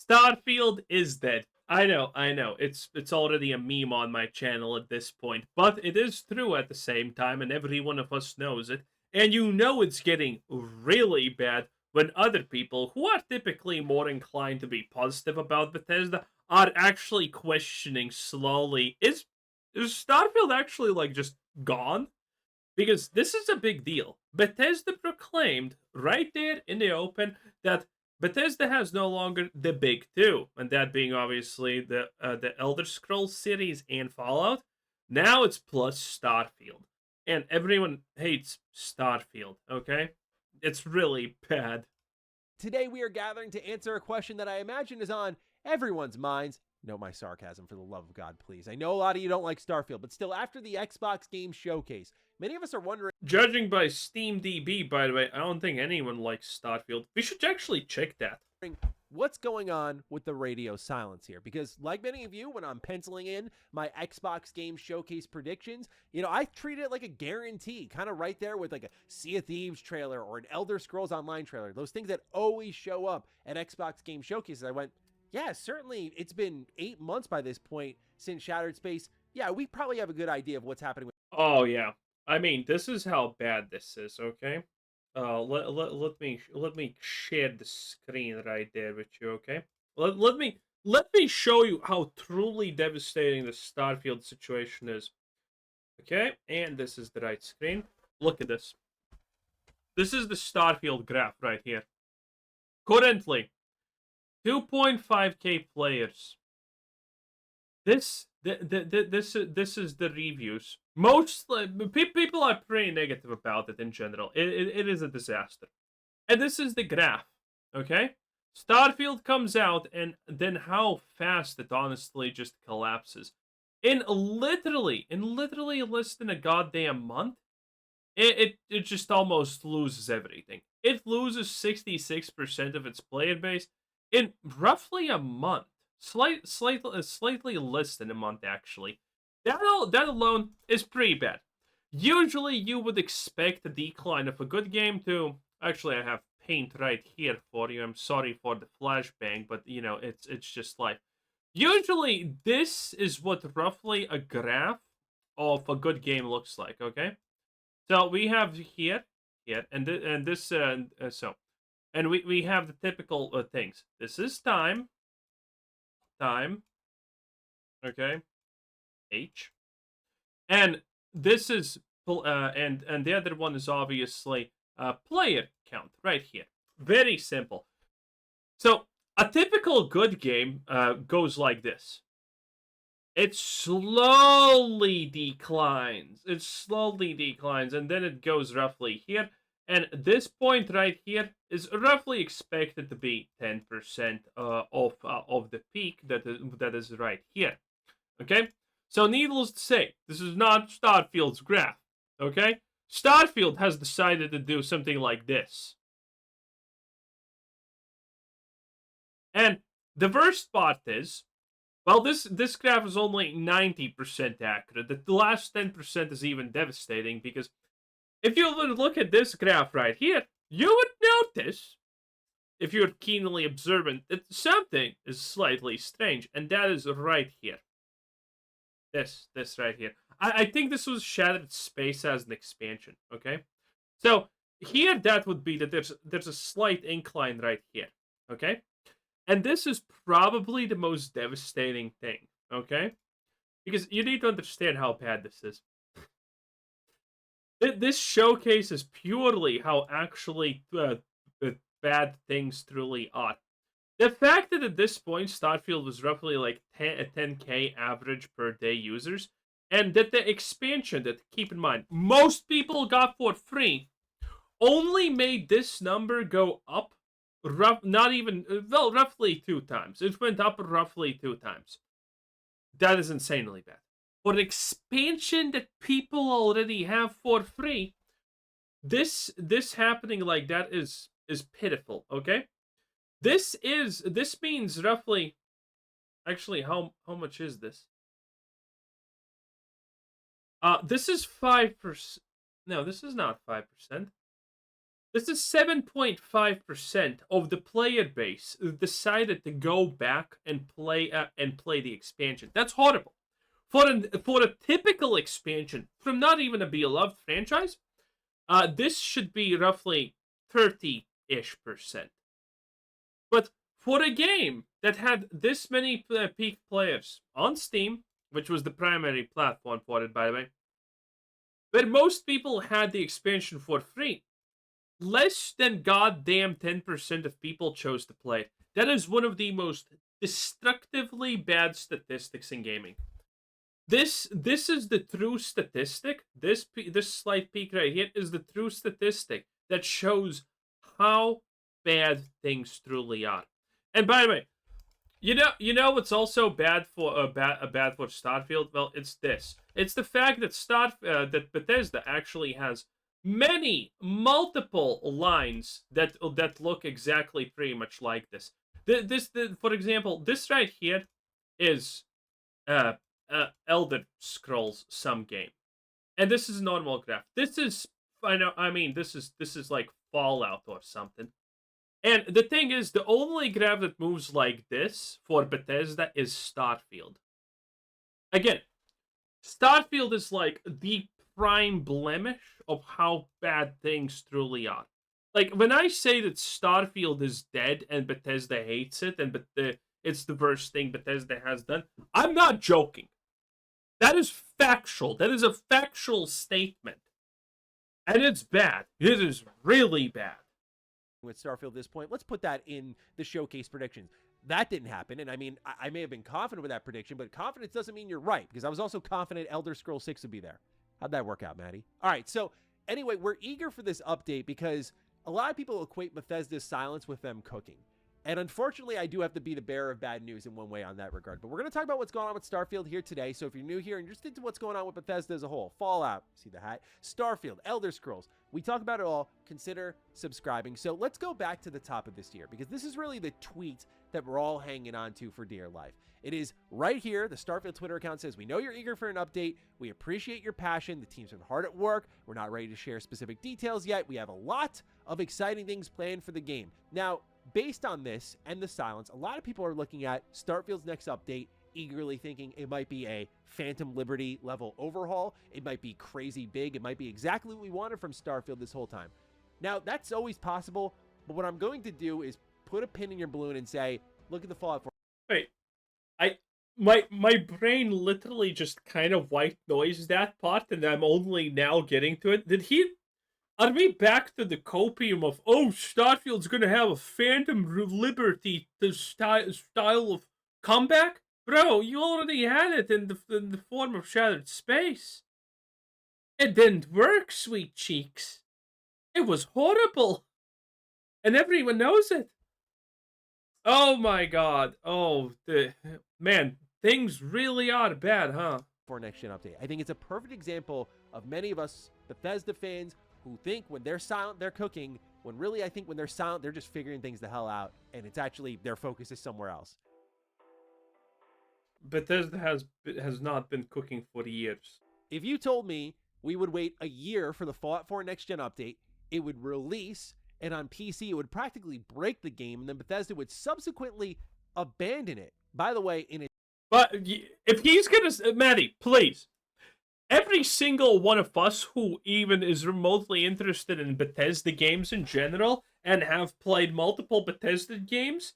Starfield is dead. I know. It's already a meme on my channel at this point, but it is true at the same time, and every one of us knows it. And you know it's getting really bad when other people, who are typically more inclined to be positive about Bethesda, are actually questioning slowly. Is Starfield actually like just gone? Because this is a big deal. Bethesda proclaimed right there in the open that Bethesda has no longer the big two, and that being obviously the Elder Scrolls series and Fallout. Now it's plus Starfield, and everyone hates Starfield. Okay, it's really bad. Today we are gathering to answer a question that I imagine is on everyone's minds. No, my sarcasm, for the love of God, please. I know a lot of you don't like Starfield, but still, after the Xbox Game Showcase, many of us are wondering Judging by SteamDB, by the way, I don't think anyone likes Starfield. We should actually check that. what's going on with the radio silence here. Because, like many of you, when I'm penciling in my Xbox Game Showcase predictions, I treat it like a guarantee, kind of right there with like a Sea of Thieves trailer or an Elder Scrolls Online trailer. Those things that always show up at Xbox Game Showcases. I went, yeah, certainly it's been 8 months by this point since Shattered Space. Yeah, we probably have a good idea of what's happening with. Oh yeah. I mean, this is how bad this is, okay? Let me share the screen right there with you, okay? Let me show you how truly devastating the Starfield situation is. Okay, and this is the right screen. Look at this. This is the Starfield graph right here. Currently, 2.5k players. This is the reviews. Most people are pretty negative about it in general. It is a disaster, and this is the graph. Okay, Starfield comes out, and then how fast it honestly just collapses. In literally less than a goddamn month, it just almost loses everything. It loses 66% of its player base in roughly a month. Slightly less than a month, actually. That alone is pretty bad. Usually, you would expect a decline of a good game to. Actually, I have paint right here for you. I'm sorry for the flashbang, but it's just life. Usually, this is what roughly a graph of a good game looks like. Okay, so we have here, and this, and we have the typical things. This is time, okay, H, and this is and the other one is obviously player count right here. Very simple. So a typical good game goes like this. It slowly declines. It slowly declines, and then it goes roughly here. And this point right here is roughly expected to be 10% of the peak that is right here. Okay, so needless to say, this is not Starfield's graph. Okay, Starfield has decided to do something like this, and the worst part is, well, this graph is only 90% accurate. The last 10% is even devastating because if you would look at this graph right here, you would notice, if you're keenly observant, that something is slightly strange, and that is right here. This right here. I think this was Shattered Space as an expansion. Okay, so here that would be that there's a slight incline right here. Okay, and this is probably the most devastating thing. Okay, because you need to understand how bad this is. This showcases purely how actually bad things truly are. The fact that at this point Starfield was roughly like 10k average per day users, and that the expansion that, keep in mind, most people got for free, only made this number go up not even, well, roughly 2 times. It went up roughly 2 times. That is insanely bad. For an expansion that people already have for free, this happening like that is pitiful. Okay, this means roughly. Actually, how much is this? This is 5%. No, this is not 5%. This is 7.5% of the player base decided to go back and play the expansion. That's horrible. For a typical expansion from not even a beloved franchise, this should be roughly 30-ish%. But for a game that had this many peak players on Steam, which was the primary platform for it, by the way, where most people had the expansion for free, less than goddamn 10% of people chose to play it. That is one of the most destructively bad statistics in gaming. This is the true statistic. This slight peak right here is the true statistic that shows how bad things truly are. And by the way, you know what's also bad for bad for Starfield? Well, it's this. It's the fact that that Bethesda actually has multiple lines that look exactly pretty much like this. For example, this right here is uh, Elder Scrolls some game, and this is normal graph. This is I mean this is like Fallout or something. And the thing is, the only graph that moves like this for Bethesda is Starfield. Again, Starfield is like the prime blemish of how bad things truly are. Like when I say that Starfield is dead and Bethesda hates it and it's the worst thing Bethesda has done, I'm not joking. That is factual. That is a factual statement. And it's bad. It is really bad. With Starfield at this point, let's put that in the showcase predictions. That didn't happen, and I mean, I may have been confident with that prediction, but confidence doesn't mean you're right, because I was also confident Elder Scrolls 6 would be there. How'd that work out, Maddie? All right, so anyway, we're eager for this update because a lot of people equate Bethesda's silence with them cooking. And unfortunately, I do have to be the bearer of bad news in one way on that regard. But we're going to talk about what's going on with Starfield here today. So if you're new here and you're interested in what's going on with Bethesda as a whole, Fallout, see the hat, Starfield, Elder Scrolls, we talk about it all. Consider subscribing. So let's go back to the top of this year, because this is really the tweet that we're all hanging on to for dear life. It is right here. The Starfield Twitter account says, "We know you're eager for an update. We appreciate your passion. The team's been hard at work. We're not ready to share specific details yet. We have a lot of exciting things planned for the game." Now, based on this and the silence, a lot of people are looking at Starfield's next update, eagerly thinking it might be a Phantom Liberty level overhaul. It might be crazy big. It might be exactly what we wanted from Starfield this whole time. Now, that's always possible, but what I'm going to do is put a pin in your balloon and say, look at the Fallout 4. Wait, my brain literally just kind of white noised that part, and I'm only now getting to it. Are we back to the copium of, oh, Starfield's gonna have a Phantom Liberty style of comeback? Bro, you already had it in the form of Shattered Space. It didn't work, sweet cheeks. It was horrible. And everyone knows it. Oh my god. Oh, man, things really are bad, huh? For next gen update. I think it's a perfect example of many of us Bethesda fans who think when they're silent, they're cooking, when really I think when they're silent, they're just figuring things the hell out, and it's actually their focus is somewhere else. Bethesda has not been cooking for years. If you told me we would wait a year for the Fallout 4 next gen update, it would release, and on PC it would practically break the game, and then Bethesda would subsequently abandon it. By the way, But if he's gonna, Maddie, please. Every single one of us who even is remotely interested in Bethesda games in general and have played multiple Bethesda games,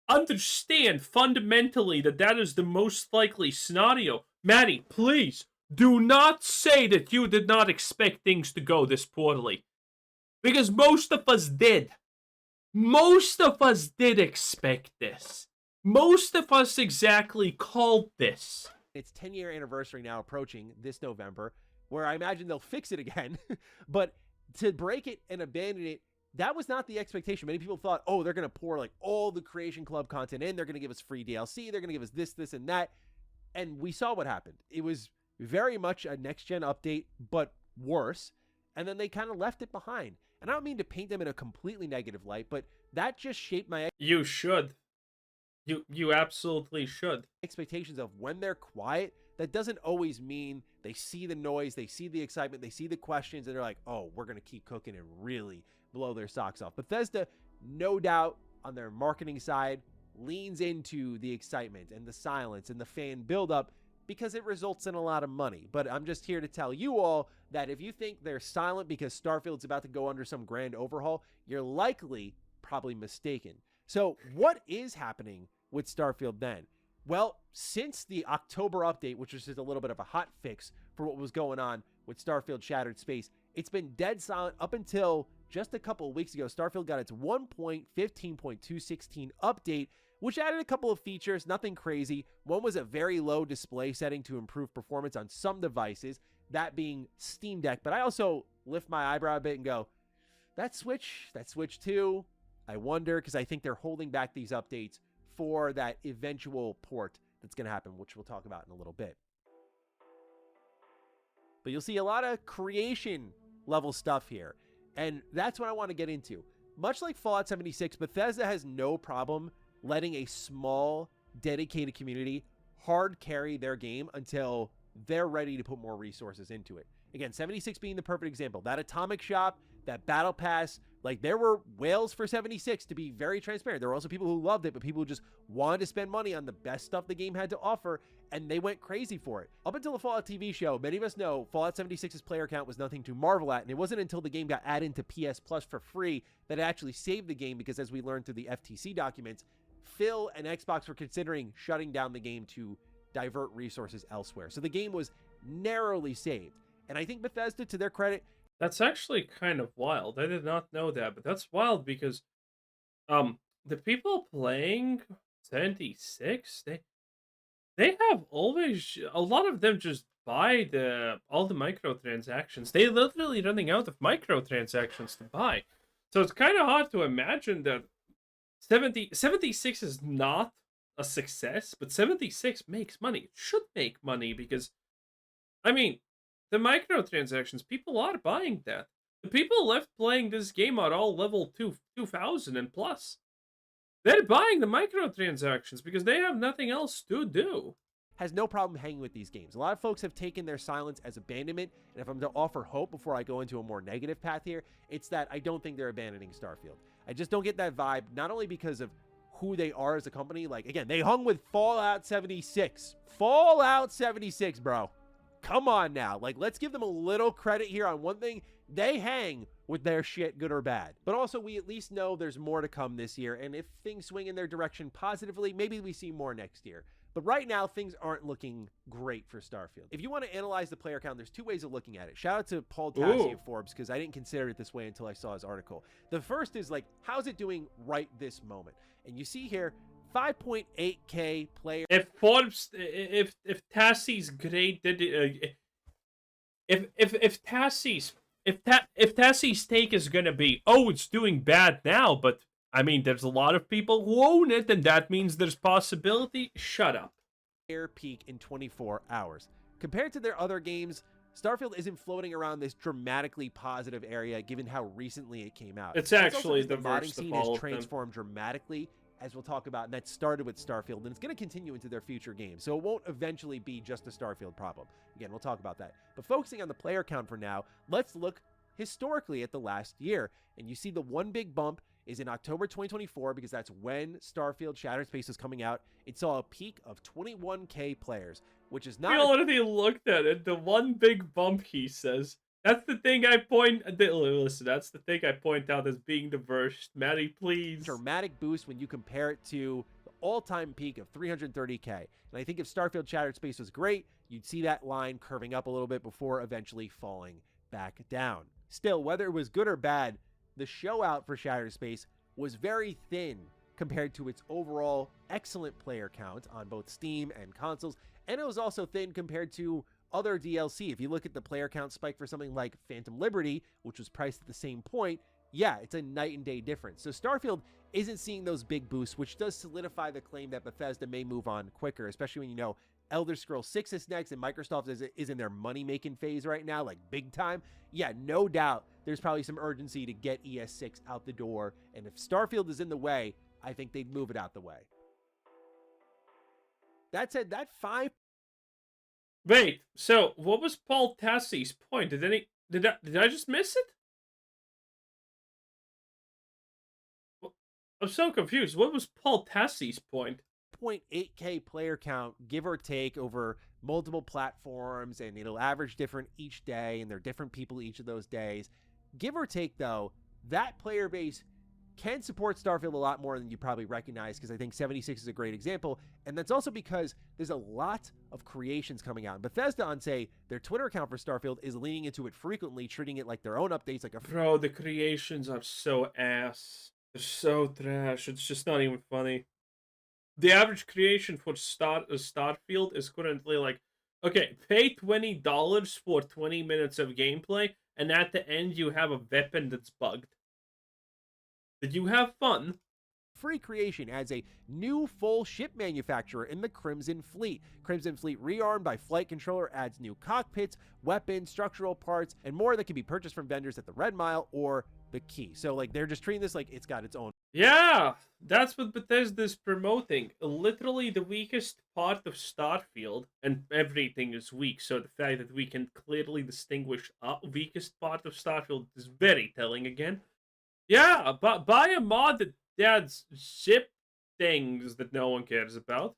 understand fundamentally that is the most likely scenario. Maddie, please do not say that you did not expect things to go this poorly, because most of us did. Most of us did expect this. Most of us exactly called this. Its 10-year anniversary now approaching this November, where I imagine they'll fix it again. But to break it and abandon it, that was not the expectation. Many people thought, oh, they're going to pour like all the Creation Club content in. They're going to give us free DLC. They're going to give us this, this, and that. And we saw what happened. It was very much a next-gen update, but worse. And then they kind of left it behind. And I don't mean to paint them in a completely negative light, but that just shaped my... You should. You absolutely should. Expectations of when they're quiet, that doesn't always mean they see the noise, they see the excitement, they see the questions, and they're like, oh, we're going to keep cooking and really blow their socks off. Bethesda, no doubt on their marketing side, leans into the excitement and the silence and the fan buildup because it results in a lot of money. But I'm just here to tell you all that if you think they're silent because Starfield's about to go under some grand overhaul, you're likely probably mistaken. So what is happening with Starfield then? Well, since the October update, which was just a little bit of a hot fix for what was going on with Starfield Shattered Space, it's been dead silent up until just a couple of weeks ago. Starfield got its 1.15.216 update, which added a couple of features, nothing crazy. One was a very low display setting to improve performance on some devices, that being Steam Deck. But I also lift my eyebrow a bit and go, that Switch too? I wonder, because I think they're holding back these updates for that eventual port that's going to happen, which we'll talk about in a little bit. But you'll see a lot of creation level stuff here, and that's what I want to get into. Much like Fallout 76, Bethesda has no problem letting a small, dedicated community hard carry their game until they're ready to put more resources into it. Again, 76 being the perfect example. That Atomic Shop, that Battle Pass, like there were whales for 76, to be very transparent. There were also people who loved it, but people who just wanted to spend money on the best stuff the game had to offer, and they went crazy for it. Up until the Fallout TV show, many of us know Fallout 76's player count was nothing to marvel at, and it wasn't until the game got added into PS Plus for free that it actually saved the game, because as we learned through the FTC documents, Phil and Xbox were considering shutting down the game to divert resources elsewhere. So the game was narrowly saved. And I think Bethesda, to their credit, That's actually kind of wild. I did not know that, but that's wild because the people playing 76, they have always, a lot of them just buy all the microtransactions. They're literally running out of microtransactions to buy. So it's kind of hard to imagine that 76 is not a success, but 76 makes money. It should make money because, I mean, the microtransactions, people are buying that. The people left playing this game are all level 2000 and plus. They're buying the microtransactions because they have nothing else to do. has no problem hanging with these games. A lot of folks have taken their silence as abandonment, and if I'm to offer hope before I go into a more negative path here, it's that I don't think they're abandoning Starfield. I just don't get that vibe, not only because of who they are as a company. Like, again, they hung with Fallout 76. Fallout 76, bro. Come on now. Like, let's give them a little credit here on one thing. They hang with their shit, good or bad. But also, we at least know there's more to come this year, and if things swing in their direction positively, maybe we see more next year. But right now, things aren't looking great for Starfield. If you want to analyze the player count, there's two ways of looking at it. Shout out to Paul Tassi of Forbes, because I didn't consider it this way until I saw his article. The first is, like, how's it doing right this moment? And you see here, 5.8K players. If Forbes, if Tassi's great, if Tassi's take is gonna be, oh, it's doing bad now, but I mean, there's a lot of people who own it, and that means there's possibility. Shut up. Air peak in 24 hours. Compared to their other games, Starfield isn't floating around this dramatically positive area, given how recently it came out. It's actually the the modding verse scene has transformed dramatically, as we'll talk about, and that started with Starfield, and it's going to continue into their future games, so it won't eventually be just a Starfield problem. Again, we'll talk about that. But focusing on the player count for now, let's look historically at the last year, and you see the one big bump is in October 2024, because that's when Starfield Shattered Space was coming out. It saw a peak of 21K players, which is not... We already looked at it. The one big bump, he says. That's the thing I point... Listen, that's the thing I point out as being the worst. Maddie, please. Dramatic boost when you compare it to the all-time peak of 330K. And I think if Starfield Shattered Space was great, you'd see that line curving up a little bit before eventually falling back down. Still, whether it was good or bad, the show out for Shattered Space was very thin compared to its overall excellent player count on both Steam and consoles, and it was also thin compared to other DLC. If you look at the player count spike for something like Phantom Liberty, which was priced at the same point, yeah, it's a night and day difference. So Starfield isn't seeing those big boosts, which does solidify the claim that Bethesda may move on quicker, especially when you know Elder Scrolls 6 is next, and Microsoft is in their money-making phase right now, like big time. Yeah, no doubt there's probably some urgency to get ES6 out the door, and if Starfield is in the way, I think they'd move it out the way. That said, that 5 Wait, so what was Paul Tassi's point? Did I just miss it? I'm so confused. What was Paul Tassi's point? 0.8K player count, give or take, over multiple platforms, and it'll average different each day, and they're different people each of those days. Give or take, though, that player base can support Starfield a lot more than you probably recognize, because I think 76 is a great example. And that's also because there's a lot of creations coming out. And Bethesda, on, say, their Twitter account for Starfield is leaning into it frequently, treating it like their own updates, like a Bro, the creations are so ass. They're so trash. It's just not even funny. The average creation for Starfield is currently like, okay, pay $20 for 20 minutes of gameplay, and at the end you have a weapon that's bugged. Did you have fun? free creation as a new full ship manufacturer in the Crimson Fleet. Crimson Fleet rearmed by Flight Controller adds new cockpits, weapons, structural parts, and more that can be purchased from vendors at the Red Mile or the Key. So like they're just treating this like it's got its own. Yeah, that's what Bethesda's promoting. Literally the weakest part of Starfield, and everything is weak, so the fact that we can clearly distinguish a weakest part of Starfield is very telling again. Yeah, but buy a mod that adds ship things that no one cares about.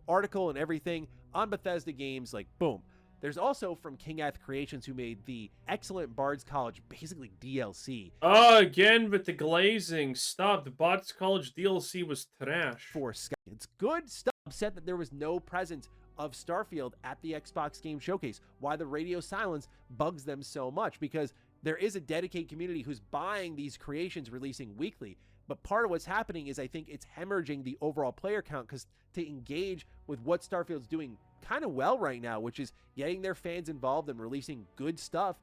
Article and everything on Bethesda games, like boom. There's also from King Eth Creations, who made the excellent Bard's College, basically DLC. Oh, again with the glazing. Stop. The Bots College DLC was trash. For Sky. It's good stuff. Upset that there was no presence of Starfield at the Xbox Game Showcase. Why the radio silence bugs them so much, because there is a dedicated community who's buying these creations releasing weekly. But part of what's happening is I think it's hemorrhaging the overall player count, because to engage with what Starfield's doing kind of well right now, which is getting their fans involved and releasing good stuff,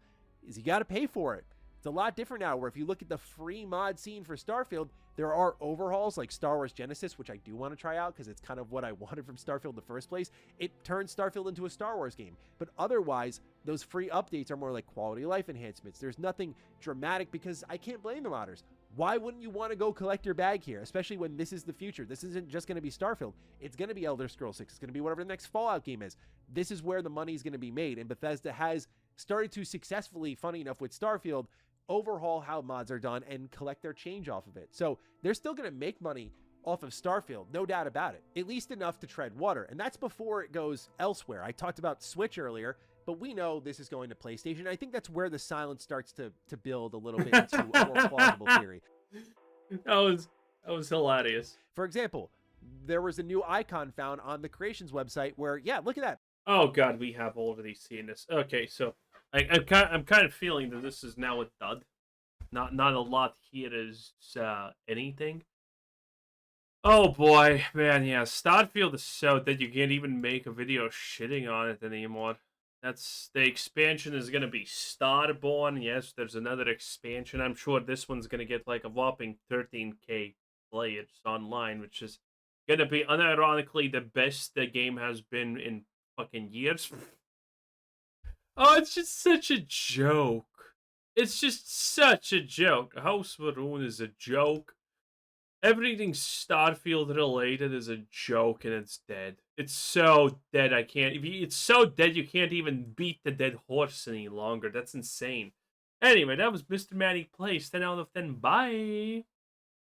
is you got to pay for it. It's a lot different now, where if you look at the free mod scene for Starfield, there are overhauls like Star Wars Genesis, which I do want to try out because it's kind of what I wanted from Starfield in the first place. It turns Starfield into a Star Wars game. But otherwise, those free updates are more like quality of life enhancements. There's nothing dramatic, because I can't blame the modders. Why wouldn't you want to go collect your bag here, especially when this is the future? This isn't just going to be Starfield. It's going to be Elder Scrolls 6. It's going to be whatever the next Fallout game is. This is where the money is going to be made, and Bethesda has started to successfully, funny enough, with Starfield, overhaul how mods are done and collect their change off of it. So they're still going to make money off of Starfield, no doubt about it, at least enough to tread water. And that's before it goes elsewhere. I talked about Switch earlier, but we know this is going to PlayStation. I think that's where the silence starts to build a little bit into a more plausible theory. That was hilarious. For example, there was a new icon found on the Creations website where, yeah, look at that. Oh god, we have already seen this. Okay, so I'm kind of feeling that this is now a dud. Not a lot here is anything. Oh boy, man, yeah, Starfield is so that you can't even make a video shitting on it anymore. That's the expansion is gonna be Starborn. Yes, there's another expansion. I'm sure this one's gonna get like a whopping 13K players online, which is gonna be unironically the best the game has been in fucking years. Oh, it's just such a joke. It's just such a joke. House Maroon is a joke. Everything Starfield related is a joke, and it's dead. It's so dead. I can't. It's so dead you can't even beat the dead horse any longer. That's insane. Anyway, that was Mr. Manny Plays. 10 out of 10. Bye.